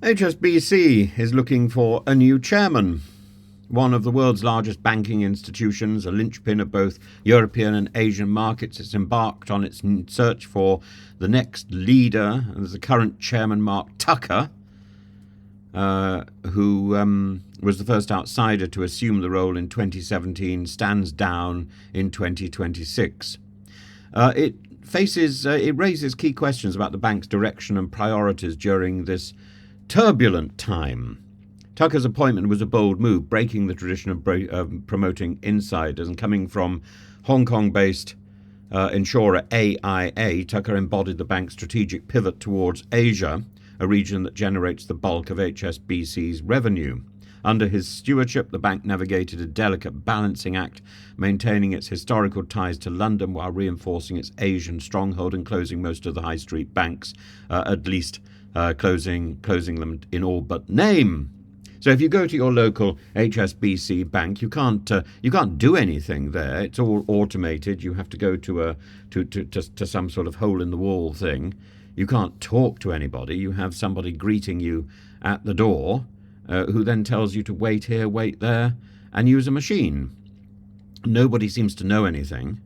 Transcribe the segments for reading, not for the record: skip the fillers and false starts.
HSBC is looking for a new chairman. One of the world's largest banking institutions, a linchpin of both European and Asian markets, has embarked on its search for the next leader. And there's the current chairman, Mark Tucker, who was the first outsider to assume the role in 2017, stands down in 2026. It raises key questions about the bank's direction and priorities during this turbulent time. Tucker's appointment was a bold move, breaking the tradition of promoting insiders, and coming from Hong Kong-based insurer AIA, Tucker embodied the bank's strategic pivot towards Asia, a region that generates the bulk of HSBC's revenue. Under his stewardship, the bank navigated a delicate balancing act, maintaining its historical ties to London while reinforcing its Asian stronghold and closing most of the high street banks, at least closing them in all but name. So if you go to your local HSBC bank, you can't do anything there. It's all automated. You have to go to some sort of hole in the wall thing. You can't talk to anybody. You have somebody greeting you at the door, who then tells you to wait here, wait there, and use a machine. Nobody seems to know anything,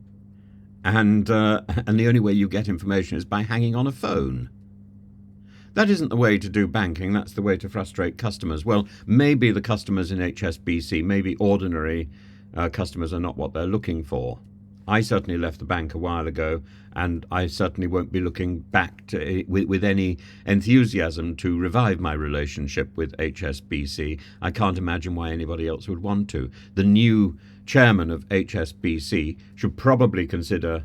and the only way you get information is by hanging on a phone. That isn't the way to do banking. That's the way to frustrate customers. Well, maybe the customers in HSBC, maybe ordinary customers are not what they're looking for. I certainly left the bank a while ago, and I certainly won't be looking back with any enthusiasm to revive my relationship with HSBC. I can't imagine why anybody else would want to. The new chairman of HSBC should probably consider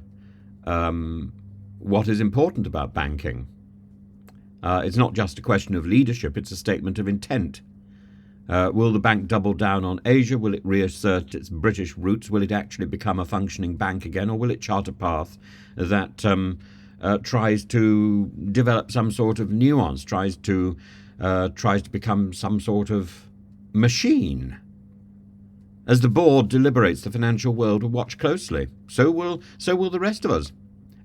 what is important about banking. It's not just a question of leadership, it's a statement of intent. Will the bank double down on Asia? Will it reassert its British roots? Will it actually become a functioning bank again? Or will it chart a path that tries to develop some sort of nuance, tries to become some sort of machine? As the board deliberates, the financial world will watch closely. So will the rest of us.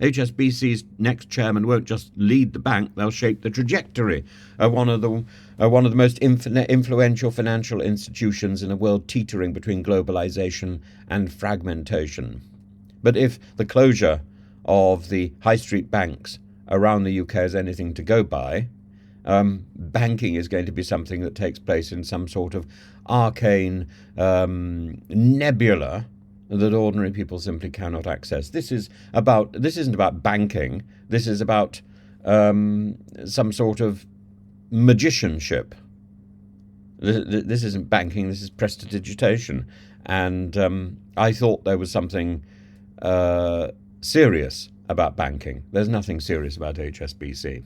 HSBC's next chairman won't just lead the bank; they'll shape the trajectory of one of the most influential financial institutions in a world teetering between globalization and fragmentation. But if the closure of the high street banks around the UK is anything to go by, banking is going to be something that takes place in some sort of arcane nebula that ordinary people simply cannot access. This isn't about banking. This is about some sort of magicianship. This isn't banking. This is prestidigitation. And I thought there was something serious about banking. There's nothing serious about HSBC.